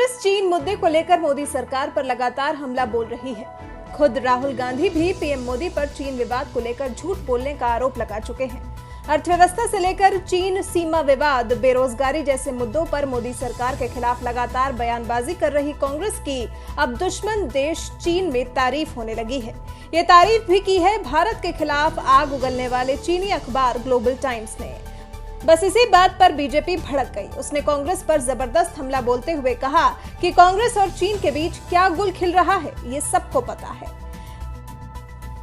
कांग्रेस चीन मुद्दे को लेकर मोदी सरकार पर लगातार हमला बोल रही है। खुद राहुल गांधी भी पीएम मोदी पर चीन विवाद को लेकर झूठ बोलने का आरोप लगा चुके हैं। अर्थव्यवस्था से लेकर चीन सीमा विवाद, बेरोजगारी जैसे मुद्दों पर मोदी सरकार के खिलाफ लगातार बयानबाजी कर रही कांग्रेस की अब दुश्मन देश चीन में तारीफ होने लगी है। ये तारीफ भी की है भारत के खिलाफ आग उगलने वाले चीनी अखबार ग्लोबल टाइम्स ने। बस इसी बात पर बीजेपी भड़क गई। उसने कांग्रेस पर जबरदस्त हमला बोलते हुए कहा कि कांग्रेस और चीन के बीच क्या गुल खिल रहा है, ये सबको पता है।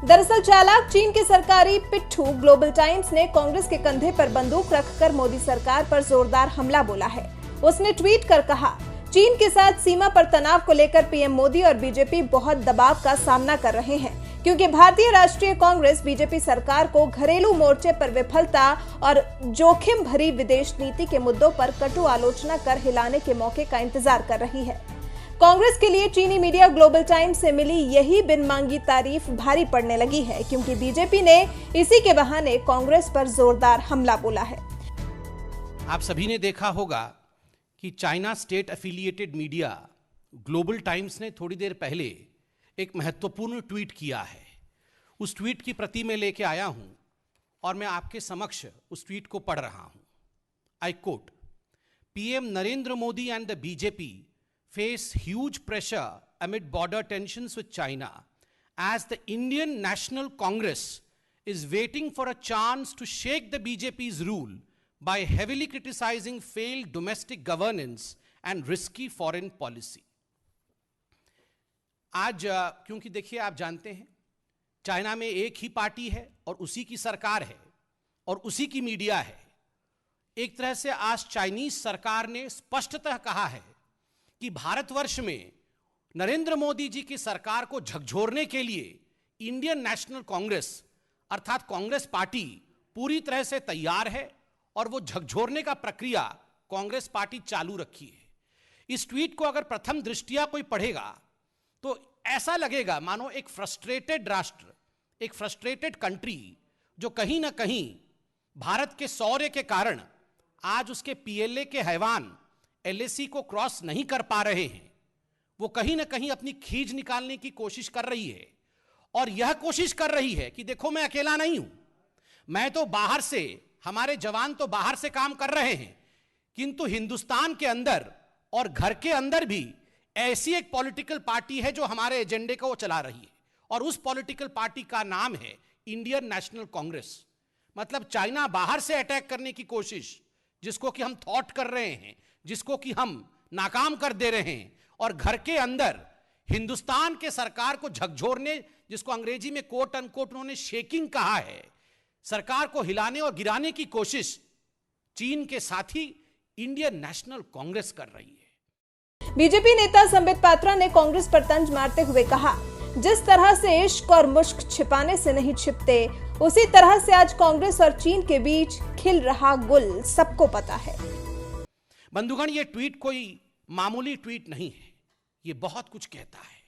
दरअसल चालाक चीन के सरकारी पिट्ठू ग्लोबल टाइम्स ने कांग्रेस के कंधे पर बंदूक रखकर मोदी सरकार पर जोरदार हमला बोला है। उसने ट्वीट कर कहा, चीन के साथ सीमा पर तनाव को लेकर पीएम मोदी और बीजेपी बहुत दबाव का सामना कर रहे हैं, क्योंकि भारतीय राष्ट्रीय कांग्रेस बीजेपी सरकार को घरेलू मोर्चे पर विफलता और जोखिम भरी विदेश नीति के मुद्दों पर कटु आलोचना कर हिलाने के मौके का इंतजार कर रही है। कांग्रेस के लिए चीनी मीडिया ग्लोबल टाइम्स से मिली यही बिन मांगी तारीफ भारी पड़ने लगी है, क्योंकि बीजेपी ने इसी के बहाने कांग्रेस पर जोरदार हमला बोला है। आप सभी ने देखा होगा कि China state affiliated media global times ने थोड़ी देर पहले एक महत्वपूर्ण ट्वीट किया है। उस ट्वीट की प्रति मैं लेके आया हूं और मैं आपके समक्ष उस ट्वीट को पढ़ रहा हूं। I quote, PM Narendra Modi and the BJP face huge pressure amid border tensions with China as the Indian National Congress is waiting for a chance to shake the BJP's rule by heavily criticizing failed domestic governance and risky foreign policy. आज क्योंकि देखिए, आप जानते हैं China में एक ही party है और उसी की सरकार है और उसी की मीडिया है। एक तरह से आज चाइनीज सरकार ने स्पष्टतः कहा है कि भारतवर्ष में नरेंद्र मोदी जी की सरकार को झकझोरने के लिए इंडियन नेशनल कांग्रेस अर्थात कांग्रेस पार्टी पूरी तरह से तैयार है और वो झकझोरने का प्रक्रिया कांग्रेस पार्टी चालू रखी है। इस ट्वीट को अगर प्रथम दृष्टिया कोई पढ़ेगा तो ऐसा लगेगा मानो एक फ्रस्ट्रेटेड राष्ट्र, एक फ्रस्ट्रेटेड कंट्री जो कहीं ना कहीं भारत के शौर्य के कारण आज उसके पीएलए के हैवान एलएसी को क्रॉस नहीं कर पा रहे हैं, वो कहीं ना कहीं अपनी खींच निकालने की कोशिश कर रही है। और यह कोशिश कर रही है कि देखो, मैं अकेला नहीं हूं, मैं तो बाहर से, हमारे जवान तो बाहर से काम कर रहे हैं, किंतु हिंदुस्तान के अंदर और घर के अंदर भी ऐसी एक पॉलिटिकल पार्टी है जो हमारे एजेंडे को चला रही है, और उस पॉलिटिकल पार्टी का नाम है इंडियन नेशनल कांग्रेस। मतलब चाइना बाहर से अटैक करने की कोशिश, जिसको कि हम थॉट कर रहे हैं, जिसको कि हम नाकाम कर दे रहे हैं, और घर के अंदर हिंदुस्तान के सरकार को झकझोरने, जिसको अंग्रेजी में कोट अनकोट उन्होंने शेकिंग कहा है, सरकार को हिलाने और गिराने की कोशिश चीन के साथी इंडियन नेशनल कांग्रेस कर रही है। बीजेपी नेता संबित पात्रा ने कांग्रेस पर तंज मारते हुए कहा, जिस तरह से इश्क और मुश्क छिपाने से नहीं छिपते, उसी तरह से आज कांग्रेस और चीन के बीच खिल रहा गुल सबको पता है। बंधुगण, ये ट्वीट कोई मामूली ट्वीट नहीं है, ये बहुत कुछ कहता है।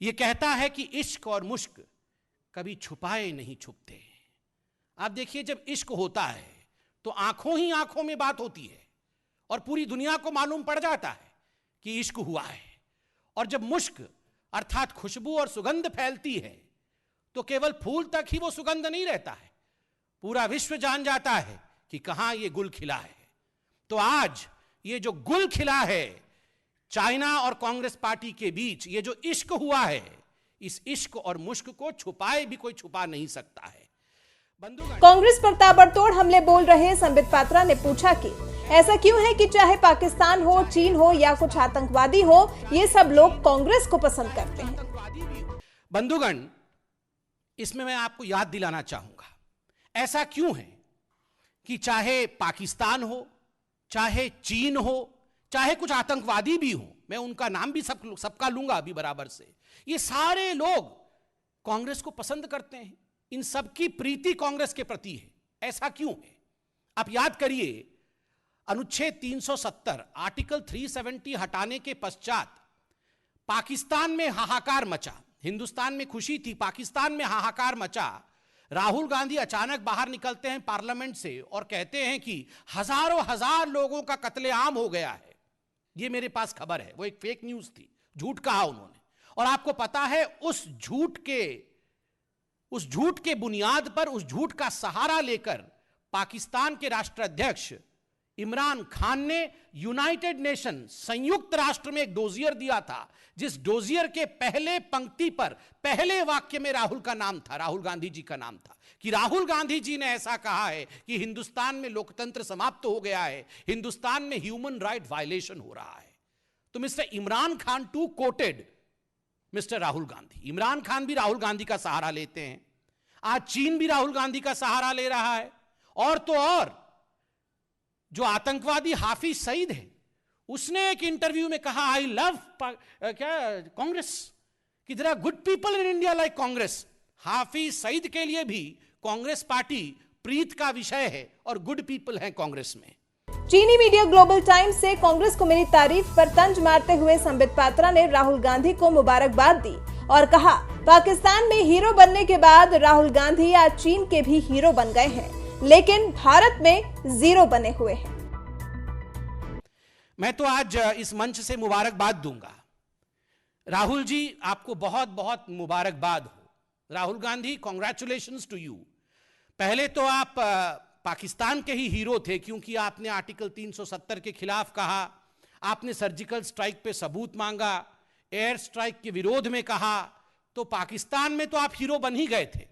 ये कहता है कि इश्क और मुश्क कभी छुपाए नहीं छुपते। आप देखिए, जब इश्क होता है तो आंखों ही आंखों में बात होती है और पूरी दुनिया को मालूम पड़ जाता है कि इश्क हुआ है। और जब मुश्क अर्थात खुशबू और सुगंध फैलती है तो केवल फूल तक ही वो सुगंध नहीं रहता है, पूरा विश्व जान जाता है कि कहां ये गुल खिला है। तो आज ये जो गुल खिला है चाइना और कांग्रेस पार्टी के बीच, ये जो इश्क हुआ है, इस इश्क और मुश्क को छुपाए भी कोई छुपा नहीं सकता है। कांग्रेस पर ताबड़तोड़ हमले बोल रहे संबित पात्रा ने पूछा कि ऐसा क्यों है कि चाहे पाकिस्तान हो, चीन हो या कुछ आतंकवादी हो, ये सब लोग कांग्रेस को पसंद करते हैं। बंधुगण, इसमें मैं आपको याद दिलाना चाहूंगा, ऐसा क्यों है कि चाहे पाकिस्तान हो, चाहे चीन हो, चाहे कुछ आतंकवादी भी हो, मैं उनका नाम भी सबका लूंगा अभी बराबर से, ये सारे लोग कांग्रेस को पसंद करते हैं। इन सबकी प्रीति कांग्रेस के प्रति है। ऐसा क्यों है? आप याद करिए, अनुच्छेद 370 आर्टिकल 370 हटाने के पश्चात पाकिस्तान में हाहाकार मचा, हिंदुस्तान में खुशी थी, पाकिस्तान में हाहाकार मचा। राहुल गांधी अचानक बाहर निकलते हैं पार्लियामेंट से और कहते हैं कि हजारों हजार लोगों का कत्लेआम हो गया है। ये मेरे पास खबर है, वो एक फेक न्यूज थी, झूठ कहा उन्होंने। और आपको पता है उस झूठ के बुनियाद पर, उस झूठ का सहारा लेकर पाकिस्तान के राष्ट्राध्यक्ष इमरान खान ने यूनाइटेड नेशन, संयुक्त राष्ट्र में एक डोजियर दिया था, जिस डोजियर के पहले पंक्ति पर पहले वाक्य में राहुल का नाम था, राहुल गांधी जी का नाम था, कि राहुल गांधी जी ने ऐसा कहा है कि हिंदुस्तान में लोकतंत्र समाप्त हो गया है, हिंदुस्तान में ह्यूमन राइट वायलेशन हो रहा है। तो mister Imran Khan to quoted mister Rahul Gandhi. Imran Khan भी राहुल गांधी का सहारा लेते हैं, आज चीन भी राहुल गांधी का सहारा ले रहा है। और तो और जो आतंकवादी हाफिज सईद है, उसने एक इंटरव्यू में कहा, आई लव कांग्रेस, कि there are good people in India like Congress. Hafiz Saeed के लिए भी कांग्रेस पार्टी प्रीत का विषय है और गुड पीपल हैं कांग्रेस में। चीनी मीडिया ग्लोबल टाइम्स से कांग्रेस को मिली तारीफ पर तंज मारते हुए संबित पात्रा ने राहुल गांधी को मुबारकबाद दी और कहा, पाकिस्तान में हीरो बनने के बाद राहुल गांधी आज चीन के भी हीरो बन गए हैं, लेकिन भारत में जीरो बने हुए हैं। मैं तो आज इस मंच से मुबारकबाद दूंगा। राहुल जी, आपको बहुत बहुत मुबारकबाद हो। Rahul Gandhi, congratulations to you. पहले तो आप पाकिस्तान के ही हीरो थे, क्योंकि आपने आर्टिकल 370 के खिलाफ कहा, आपने सर्जिकल स्ट्राइक पे सबूत मांगा, एयर स्ट्राइक के विरोध में कहा, तो पाकिस्तान में तो आप हीरो बन ही गए थे।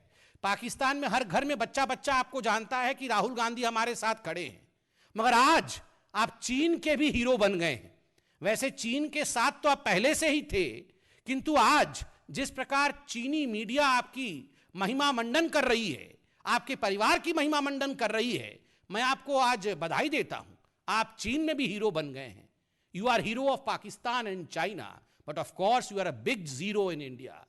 पाकिस्तान में हर घर में बच्चा बच्चा आपको जानता है कि राहुल गांधी हमारे साथ खड़े हैं। मगर आज आप चीन के भी हीरो बन गए हैं। वैसे चीन के साथ तो आप पहले से ही थे, किंतु आज जिस प्रकार चीनी मीडिया आपकी महिमा मंडन कर रही है, आपके परिवार की महिमा मंडन कर रही है, मैं आपको आज बधाई देता हूं। आप चीन में भी हीरो बन गए हैं। You are hero of Pakistan and China, but of course you are a big zero in India.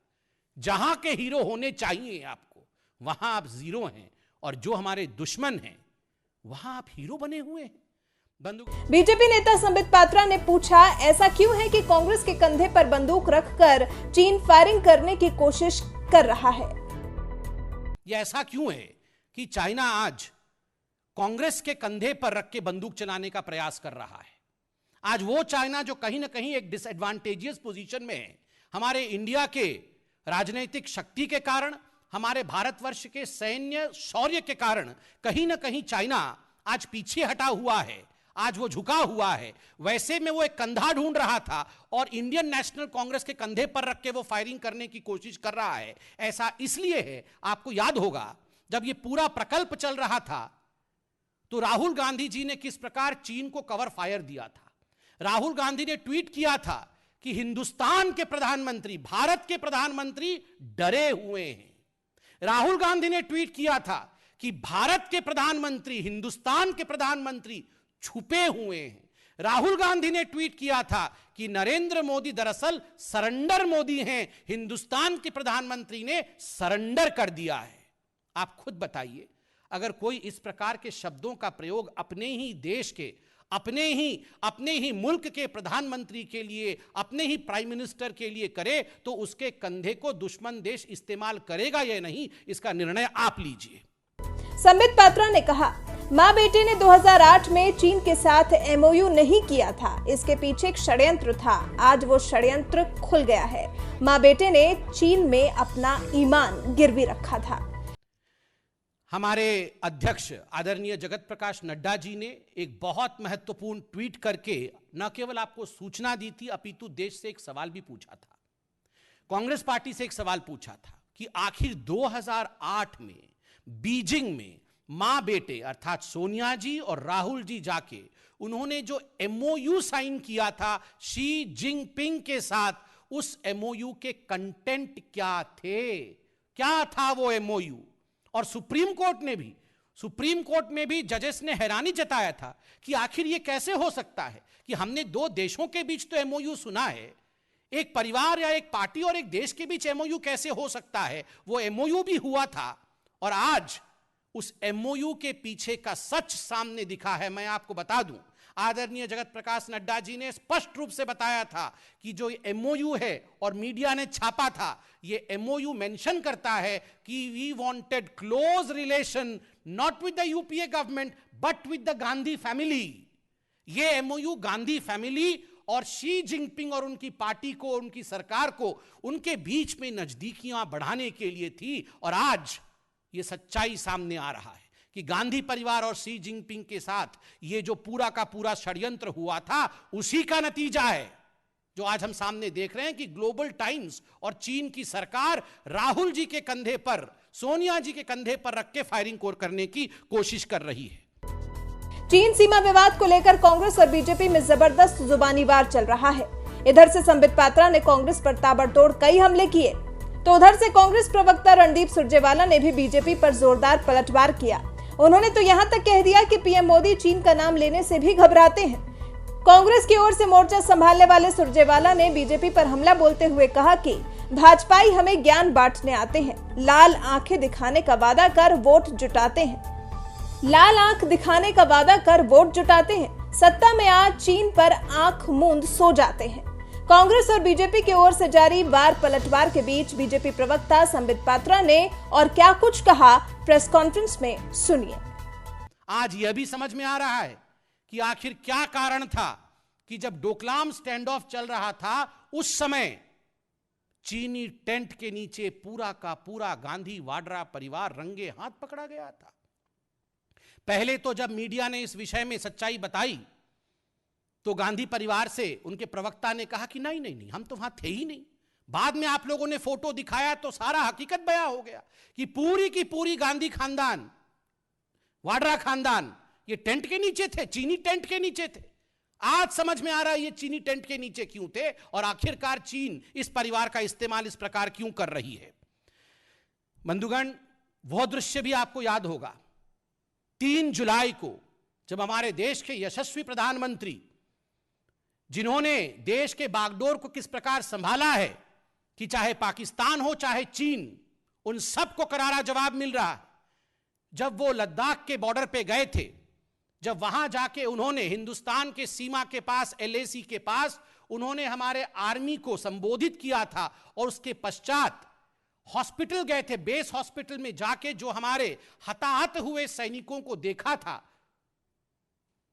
जहां के हीरो होने चाहिए आपको, वहां आप जीरो हैं, और जो हमारे दुश्मन हैं वहां आप हीरो बने हुए हैं। बीजेपी नेता संबित पात्रा ने पूछा, ऐसा क्यों है कि कांग्रेस के कंधे पर बंदूक रखकर चीन फायरिंग करने की कोशिश कर रहा है? यह ऐसा क्यों है कि चाइना आज कांग्रेस के कंधे पर रख के बंदूक चलाने का प्रयास कर रहा है? आज वो चाइना जो कहीं ना कहीं एक डिसएडवांटेजियस पोजीशन में है, हमारे इंडिया के राजनीतिक शक्ति के कारण, हमारे भारतवर्ष के सैन्य शौर्य के कारण कहीं ना कहीं चाइना आज पीछे हटा हुआ है, आज वो झुका हुआ है। वैसे में वो एक कंधा ढूंढ रहा था और इंडियन नेशनल कांग्रेस के कंधे पर रख के वो फायरिंग करने की कोशिश कर रहा है। ऐसा इसलिए है, आपको याद होगा जब ये पूरा प्रकल्प चल रहा था तो राहुल गांधी जी ने किस प्रकार चीन को कवर फायर दिया था। राहुल गांधी ने ट्वीट किया था कि हिंदुस्तान के प्रधानमंत्री, भारत के प्रधानमंत्री डरे हुए हैं। राहुल गांधी ने ट्वीट किया था कि भारत के प्रधानमंत्री, हिंदुस्तान के प्रधानमंत्री छुपे हुए हैं। राहुल गांधी ने ट्वीट किया था कि नरेंद्र मोदी दरअसल सरेंडर मोदी हैं, हिंदुस्तान के प्रधानमंत्री ने सरेंडर कर दिया है। आप खुद बताइए, अगर कोई इस प्रकार के शब्दों का प्रयोग अपने ही देश के, अपने ही मुल्क के प्रधानमंत्री के लिए, अपने ही प्राइम मिनिस्टर के लिए करे, तो उसके कंधे को दुश्मन देश इस्तेमाल करेगा या नहीं, इसका निर्णय आप लीजिए। संबित पात्रा ने कहा, मां बेटे ने 2008 में चीन के साथ एमओयू नहीं किया था, इसके पीछे एक षड्यंत्र था। आज वो षड्यंत्र खुल गया है। मां बेटे ने चीन में अपना ईमान गिरवी रखा था। हमारे अध्यक्ष आदरणीय जगत प्रकाश नड्डा जी ने एक बहुत महत्वपूर्ण ट्वीट करके न केवल आपको सूचना दी थी, अपितु देश से एक सवाल भी पूछा था। कांग्रेस पार्टी से एक सवाल पूछा था कि आखिर 2008 में बीजिंग में मां बेटे अर्थात सोनिया जी और राहुल जी जाके उन्होंने जो एमओयू साइन किया था शी जिनपिंग के साथ, उस एमओयू के कंटेंट क्या थे, क्या था वो एमओयू। और सुप्रीम कोर्ट में भी जजेस ने हैरानी जताया था कि आखिर ये कैसे हो सकता है कि हमने दो देशों के बीच तो एमओयू सुना है, एक परिवार या एक पार्टी और एक देश के बीच एमओयू कैसे हो सकता है। वो एमओयू भी हुआ था और आज उस एमओयू के पीछे का सच सामने दिखा है। मैं आपको बता दूं, आदरणीय जगत प्रकाश नड्डा जी ने स्पष्ट रूप से बताया था कि जो एमओयू है और मीडिया ने छापा था, ये एमओयू मेंशन करता है कि we wanted close relation not with the UPA government but with the Gandhi family. ये एमओयू गांधी फैमिली और शी जिनपिंग और उनकी पार्टी को, उनकी सरकार को, उनके बीच में नजदीकियां बढ़ाने के लिए थी। और आज ये सच्चाई सामने आ रहा है कि गांधी परिवार और शी जिनपिंग के साथ ये जो पूरा का पूरा षड्यंत्र हुआ था, उसी का नतीजा है जो आज हम सामने देख रहे हैं कि ग्लोबल टाइम्स और चीन की सरकार राहुल जी के कंधे पर, सोनिया जी के कंधे पर रख के फायरिंग करने की कोशिश कर रही है। चीन सीमा विवाद को लेकर कांग्रेस और बीजेपी में जबरदस्त जुबानी वार चल रहा है। इधर से संबित पात्रा ने कांग्रेस पर ताबड़तोड़ कई हमले किए, तो उधर से कांग्रेस प्रवक्ता रणदीप सुरजेवाला ने भी बीजेपी पर जोरदार पलटवार किया। उन्होंने तो यहां तक कह दिया कि पीएम मोदी चीन का नाम लेने से भी घबराते हैं। कांग्रेस की ओर से मोर्चा संभालने वाले सुरजेवाला ने बीजेपी पर हमला बोलते हुए कहा कि भाजपाई हमें ज्ञान बांटने आते हैं, लाल आंखें दिखाने का वादा कर वोट जुटाते हैं, लाल आंख दिखाने का वादा कर वोट जुटाते हैं, सत्ता में आज चीन पर आंख मूंद सो जाते हैं। कांग्रेस और बीजेपी की ओर से जारी वार पलटवार के बीच बीजेपी प्रवक्ता संबित पात्रा ने और क्या कुछ कहा, प्रेस कॉन्फ्रेंस में सुनिए। आज यह भी समझ में आ रहा है कि आखिर क्या कारण था कि जब डोकलाम स्टैंड ऑफ चल रहा था, उस समय चीनी टेंट के नीचे पूरा का पूरा गांधी वाड्रा परिवार रंगे हाथ पकड़ा गया था। पहले तो जब मीडिया ने इस विषय में सच्चाई बताई तो गांधी परिवार से उनके प्रवक्ता ने कहा कि नहीं नहीं नहीं, हम तो वहां थे ही नहीं। बाद में आप लोगों ने फोटो दिखाया तो सारा हकीकत बयां हो गया कि पूरी की पूरी गांधी खानदान, वाड्रा खानदान ये टेंट के नीचे थे, चीनी टेंट के नीचे थे। आज समझ में आ रहा है ये चीनी टेंट के नीचे क्यों थे और आखिरकार चीन इस परिवार का इस्तेमाल इस प्रकार क्यों कर रही है। बंधुगण, वह दृश्य भी आपको याद होगा 3 जुलाई को जब हमारे देश के यशस्वी प्रधानमंत्री, जिन्होंने देश के बागडोर को किस प्रकार संभाला है कि चाहे पाकिस्तान हो चाहे चीन, उन सबको करारा जवाब मिल रहा है। जब वो लद्दाख के बॉर्डर पे गए थे, जब वहां जाके उन्होंने हिंदुस्तान के सीमा के पास, LAC के पास उन्होंने हमारे आर्मी को संबोधित किया था और उसके पश्चात हॉस्पिटल गए थे, बेस हॉस्पिटल में जाके जो हमारे हताहत हुए सैनिकों को देखा था,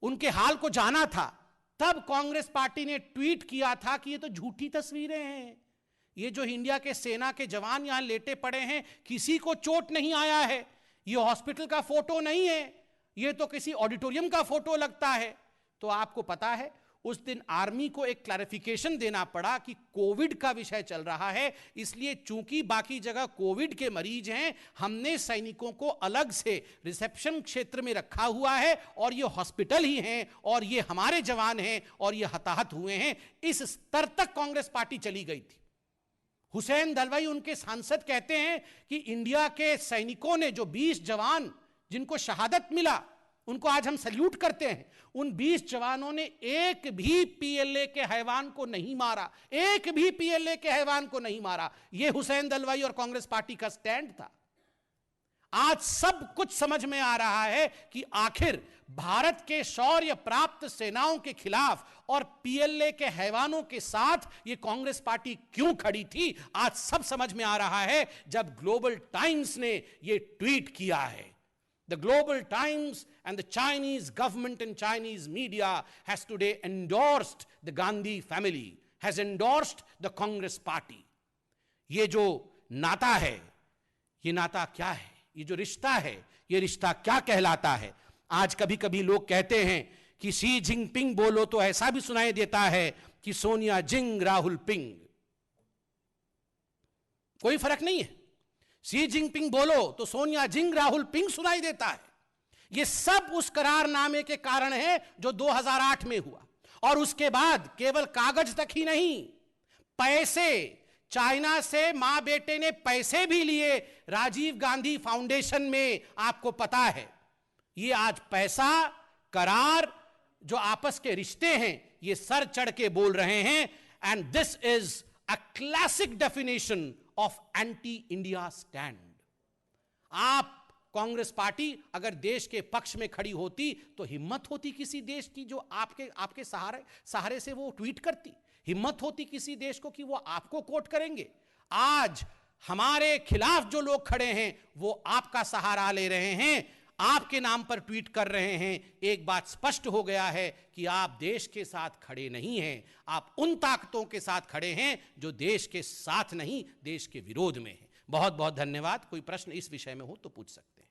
उनके हाल को जाना था, तब कांग्रेस पार्टी ने ट्वीट किया था कि ये तो झूठी तस्वीरें हैं, ये जो इंडिया के सेना के जवान यहां लेटे पड़े हैं किसी को चोट नहीं आया है, ये हॉस्पिटल का फोटो नहीं है, ये तो किसी ऑडिटोरियम का फोटो लगता है। तो आपको पता है उस दिन आर्मी को एक क्लैरिफिकेशन देना पड़ा कि कोविड का विषय चल रहा है, इसलिए चूंकि बाकी जगह कोविड के मरीज हैं, हमने सैनिकों को अलग से रिसेप्शन क्षेत्र में रखा हुआ है और ये हॉस्पिटल ही हैं और ये हमारे जवान हैं और ये हताहत हुए हैं। इस स्तर तक कांग्रेस पार्टी चली गई थी। हुसैन दलवाई उनके सांसद कहते हैं कि इंडिया के सैनिकों ने, जो 20 जवान जिनको शहादत मिला, उनको आज हम सल्यूट करते हैं, उन 20 जवानों ने एक भी PLA के हैवान को नहीं मारा, एक भी PLA के हैवान को नहीं मारा। यह हुसैन दलवाई और कांग्रेस पार्टी का स्टैंड था। आज सब कुछ समझ में आ रहा है कि आखिर भारत के शौर्य प्राप्त सेनाओं के खिलाफ और PLA के हैवानों के साथ यह कांग्रेस पार्टी क्यों खड़ी थी। आज सब समझ में आ रहा है जब ग्लोबल टाइम्स ने यह ट्वीट किया है। The Global Times and the Chinese government and Chinese media has today endorsed the Gandhi family, has endorsed the Congress party. ये जो नाता है, ये नाता क्या है, ये जो रिश्ता है, ये रिश्ता क्या कहलाता है। आज कभी कभी लोग कहते हैं कि शी जिनपिंग बोलो तो ऐसा भी सुनाई देता है कि सोनिया जिंग राहुल पिंग। कोई फर्क नहीं है, शी जिनपिंग बोलो तो सोनिया जिंग राहुल पिंग सुनाई देता है। यह सब उस करारनामे के कारण है जो 2008 में हुआ और उसके बाद केवल कागज तक ही नहीं, पैसे, चाइना से मां बेटे ने पैसे भी लिए राजीव गांधी फाउंडेशन में। आपको पता है ये आज पैसा, करार, जो आपस के रिश्ते हैं, ये सर चढ़ के बोल रहे हैं। And this is a classic definition of anti India stand. आप कांग्रेस पार्टी अगर देश के पक्ष में खड़ी होती तो हिम्मत होती किसी देश की जो आपके सहारे से वो ट्वीट करती, हिम्मत होती किसी देश को कि वो आपको कोट करेंगे। आज हमारे खिलाफ जो लोग खड़े हैं वो आपका सहारा ले रहे हैं। आपके नाम पर ट्वीट कर रहे हैं, एक बात स्पष्ट हो गया है कि आप देश के साथ खड़े नहीं हैं। आप उन ताकतों के साथ खड़े हैं जो देश के साथ नहीं, देश के विरोध में हैं। बहुत बहुत धन्यवाद। कोई प्रश्न इस विषय में हो तो पूछ सकते हैं।